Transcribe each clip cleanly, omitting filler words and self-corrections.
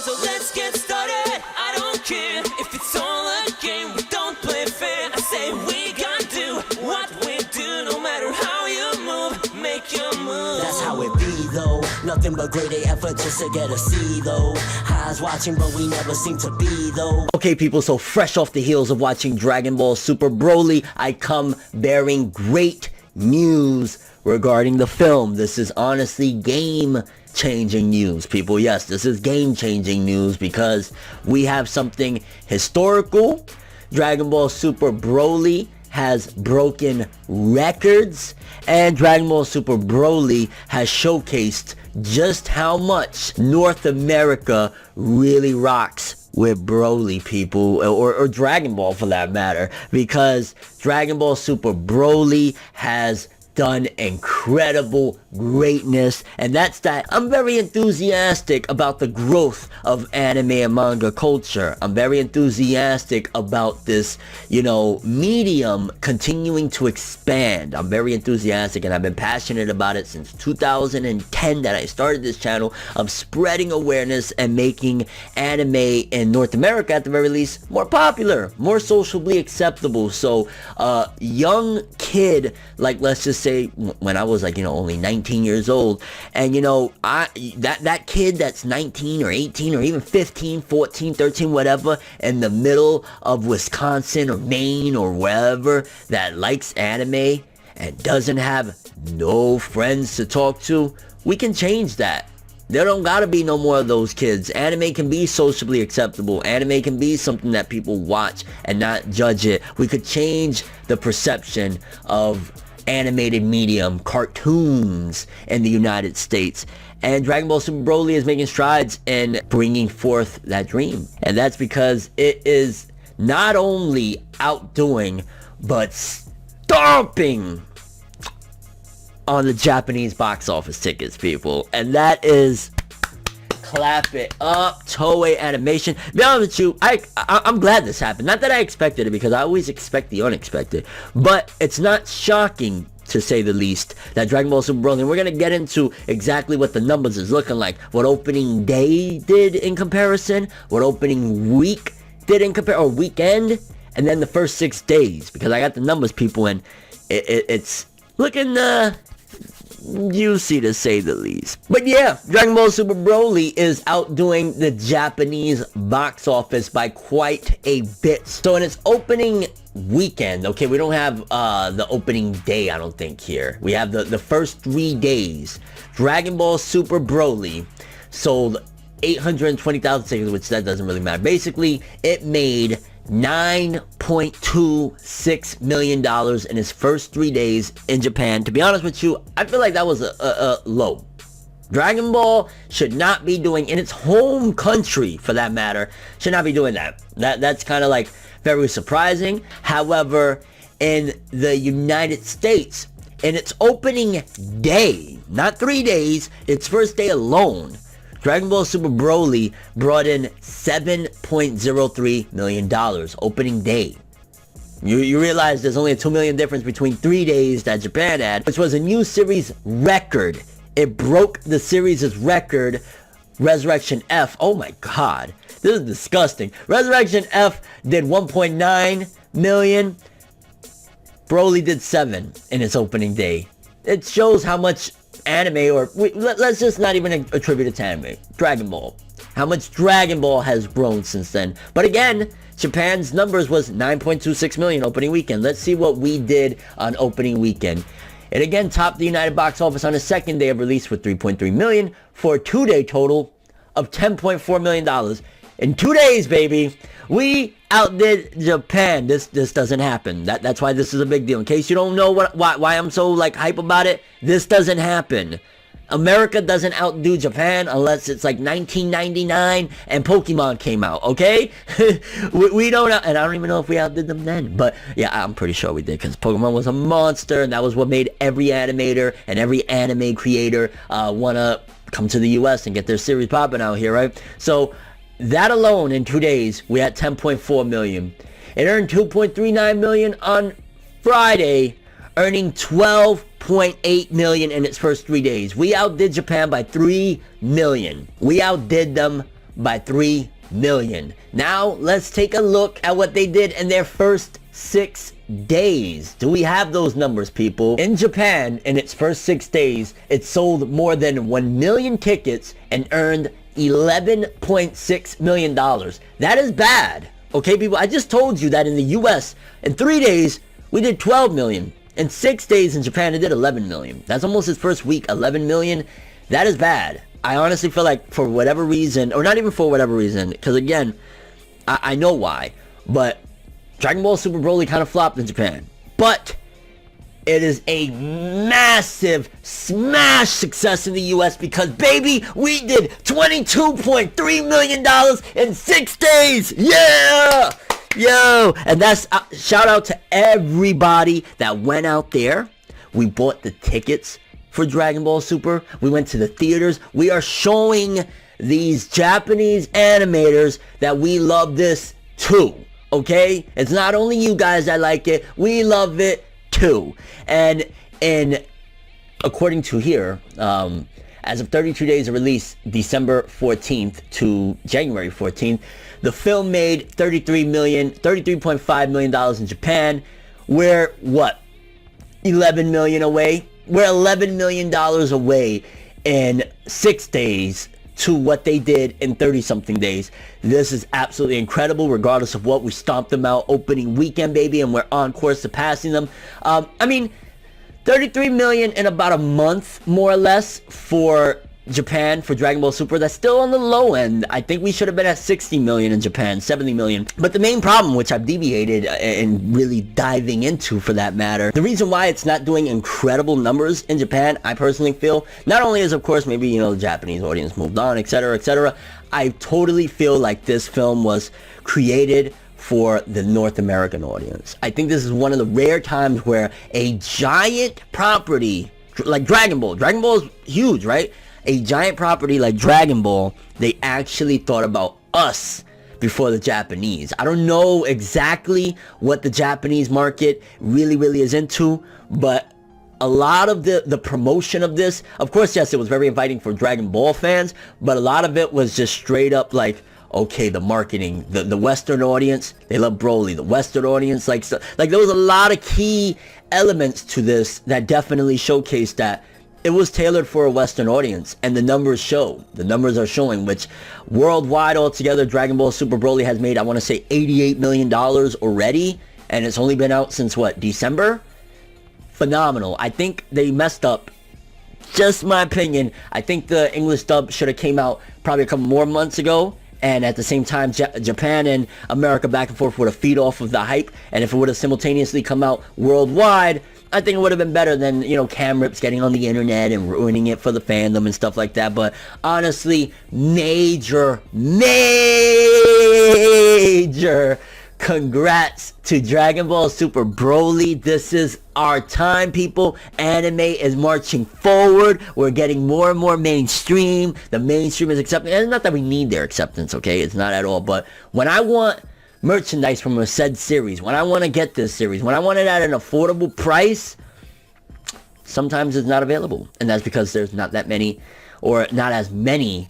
So let's get started. I don't care if it's all a game. We don't play fair. I say we gonna do what we do. No matter how you move, make your move. That's how it be though. Nothing but grade A effort just to get a C though. Eyes watching but we never seem to be though. Okay people, so fresh off the heels of watching Dragon Ball Super Broly, I come bearing great news regarding the film. This is honestly game-changing news, people. Yes, this is game-changing news because we have something historical. Dragon Ball Super Broly has broken records, and Dragon Ball Super Broly has showcased just how much North America really rocks with Broly, people, or Dragon Ball for that matter, because Dragon Ball Super Broly has done incredible greatness, and that's that. I'm very enthusiastic about the growth of anime and manga culture. I'm very enthusiastic about this, medium continuing to expand. I'm very enthusiastic, and I've been passionate about it since 2010 that I started this channel of spreading awareness and making anime in North America, at the very least, more popular, more socially acceptable. So a young kid, like, let's just say when I was like, only 19 years old, and that kid that's 19 or 18 or even 15, 14, 13, whatever, in the middle of Wisconsin or Maine or wherever, that likes anime and doesn't have no friends to talk to, we can change that. There don't gotta be no more of those kids. Anime can be socially acceptable. Anime can be something that people watch and not judge it. We could change the perception of animated medium, cartoons in the United States. And Dragon Ball Super Broly is making strides in bringing forth that dream. And that's because it is not only outdoing, but stomping on the Japanese box office tickets, people. And that is, clap it up, Toei Animation. To be honest with you, I'm glad this happened. Not that I expected it, because I always expect the unexpected. But it's not shocking, to say the least, that Dragon Ball Super Broly, and we're going to get into exactly what the numbers is looking like. What opening day did in comparison, what opening week did in comparison, or weekend, and then the first 6 days. Because I got the numbers, people, and it's looking juicy, to say the least. But yeah, Dragon Ball Super Broly is outdoing the Japanese box office by quite a bit. So in its opening weekend, okay, we don't have the opening day, I don't think, here. We have the first 3 days. Dragon Ball Super Broly sold 820,000 tickets, which that doesn't really matter. Basically, it made $9.26 million in its first 3 days in Japan. To be honest with you, I feel like that was a low. Dragon Ball should not be doing, in its home country for that matter, should not be doing that. That's kind of like very surprising. However, in the United States, in its opening day, not 3 days, its first day alone, Dragon Ball Super Broly brought in $7.03 million opening day. You realize there's only a $2 million difference between 3 days that Japan had, which was a new series record. It broke the series' record, Resurrection F. Oh my god, this is disgusting. Resurrection F did 1.9 million. Broly did 7 in its opening day. It shows how much anime, or let's just not even attribute it to anime, Dragon Ball, how much Dragon Ball has grown since then. But again, Japan's numbers was 9.26 million opening weekend. Let's see what we did on opening weekend. It again topped the United box office on the second day of release with 3.3 million for a 2-day total of $10.4 million. In 2 days, baby, we outdid Japan. This doesn't happen. That's why this is a big deal. In case you don't know why I'm so hype about it, this doesn't happen. America doesn't outdo Japan unless it's like 1999 and Pokemon came out, okay? we don't, and I don't even know if we outdid them then. But yeah, I'm pretty sure we did, because Pokemon was a monster, and that was what made every animator and every anime creator want to come to the US and get their series popping out here, right? So that alone, in 2 days, we had 10.4 million. It earned 2.39 million on Friday, earning 12.8 million in its first 3 days. We outdid Japan by 3 million. We outdid them by 3 million. Now let's take a look at what they did in their first 6 days. Do we have those numbers, people? In Japan, in its first 6 days, it sold more than 1 million tickets and earned $11.6 million. That is bad. Okay, people, I just told you that in the US, in 3 days, we did 12 million. In 6 days in Japan, it did 11 million. That's almost its first week, 11 million. That is bad. I honestly feel like for whatever reason, or not even for whatever reason, because again, I know why, but Dragon Ball Super Broly kind of flopped in Japan. But it is a massive smash success in the US because, baby, we did $22.3 million in 6 days. Yeah! Yo! And that's, shout out to everybody that went out there. We bought the tickets for Dragon Ball Super. We went to the theaters. We are showing these Japanese animators that we love this too. Okay? It's not only you guys that like it. We love it too. And according to here, as of 32 days of release, December 14th to January 14th, the film made $33.5 million in Japan. We're what? 11 million away. We're $11 million away in 6 days to what they did in 30-something days. This is absolutely incredible. Regardless of what, we stomped them out opening weekend, baby, and we're on course to passing them. I mean, 33 million in about a month, more or less, for Japan, for Dragon Ball Super. That's still on the low end. I think we should have been at 60 million in Japan, 70 million. But the main problem, which I've deviated and really diving into for that matter, the reason why it's not doing incredible numbers in Japan, I personally feel, not only is, of course, maybe, you know, the Japanese audience moved on, etc., etc., I totally feel like this film was created for the North American audience. I think this is one of the rare times where a giant property like Dragon Ball is huge, right? A giant property like Dragon Ball, they actually thought about us before the Japanese. I don't know exactly what the Japanese market really is into, but a lot of the promotion of this, of course, yes, it was very inviting for Dragon Ball fans, but a lot of it was just straight up like, okay, the marketing, the Western audience, they love Broly. The Western audience, like there was a lot of key elements to this that definitely showcased that it was tailored for a Western audience, and the numbers show. The numbers are showing, which worldwide altogether, Dragon Ball Super Broly has made, I want to say, $88 million already, and it's only been out since, what, December? Phenomenal. I think they messed up. Just my opinion. I think the English dub should have came out probably a couple more months ago, and at the same time, Japan and America back and forth would have feed off of the hype, and if it would have simultaneously come out worldwide, I think it would have been better than, you know, cam rips getting on the internet and ruining it for the fandom and stuff like that. But honestly, major congrats to Dragon Ball Super Broly. This is our time, people. Anime is marching forward. We're getting more and more mainstream. The mainstream is accepting. And it's not that we need their acceptance, okay? It's not at all. But when I want merchandise from a said series, when I want to get this series, when I want it at an affordable price, sometimes it's not available. And that's because there's not that many, or not as many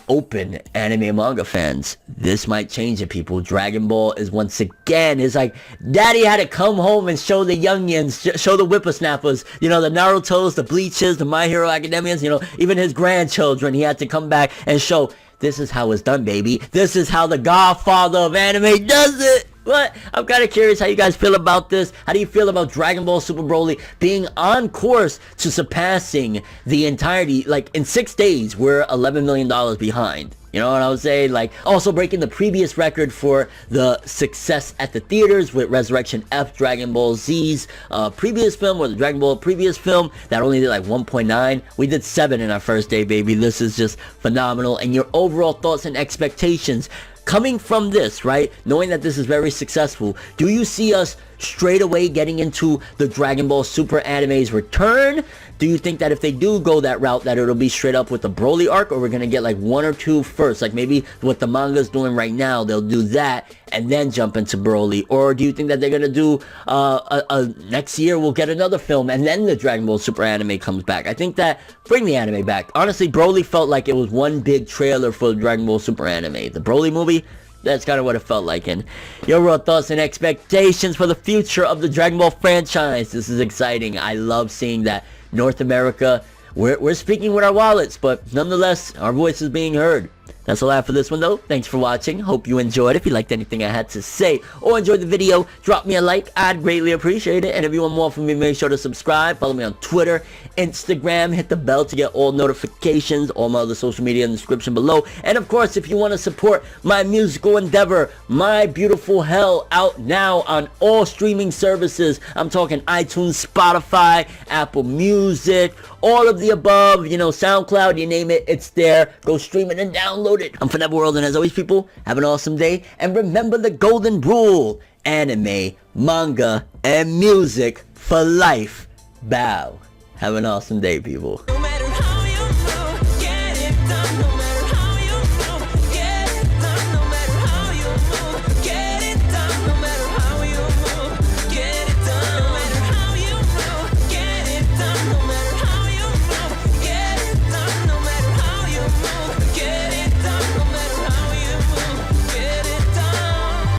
open anime manga fans. This might change it, people. Dragon Ball is once again, it's like daddy had to come home and show the youngins, show the whippersnappers, you know, the Narutos, the Bleaches, the My Hero Academians, you know, even his grandchildren, he had to come back and show, this is how it's done, baby. This is how the godfather of anime does it. What? I'm kind of curious how you guys feel about this. How do you feel about Dragon Ball Super Broly being on course to surpassing the entirety? Like, in 6 days, we're $11 million behind. You know what I was saying? Like, also breaking the previous record for the success at the theaters with Resurrection F, Dragon Ball Z's previous film, or the Dragon Ball previous film, that only did like 1.9. We did 7 in our first day, baby. This is just phenomenal. And your overall thoughts and expectations coming from this, right? Knowing that this is very successful, do you see us straight away getting into the Dragon Ball Super anime's return? Do you think that if they do go that route, that it'll be straight up with the Broly arc, or we're gonna get like one or two first, like maybe what the manga's doing right now, they'll do that and then jump into Broly? Or do you think that they're gonna do next year we'll get another film and then the Dragon Ball Super anime comes back? I think that bring the anime back. Honestly, Broly felt like it was one big trailer for the Dragon Ball Super anime. The Broly movie, that's kind of what it felt like. And your raw thoughts and expectations for the future of the Dragon Ball franchise. This is exciting. I love seeing that North America, we're speaking with our wallets, but nonetheless, our voice is being heard. That's all I have for this one though. Thanks for watching. Hope you enjoyed. If you liked anything I had to say or enjoyed the video, drop me a like. I'd greatly appreciate it. And if you want more from me, make sure to subscribe. Follow me on Twitter, Instagram. Hit the bell to get all notifications. All my other social media in the description below. And of course, if you want to support my musical endeavor, My Beautiful Hell, out now on all streaming services. I'm talking iTunes, Spotify, Apple Music, all of the above, you know, SoundCloud, you name it, it's there. Go stream it and download it. I'm ForneverWorld, and as always, people, have an awesome day. And remember the golden rule: anime, manga, and music for life. Bow. Have an awesome day, people.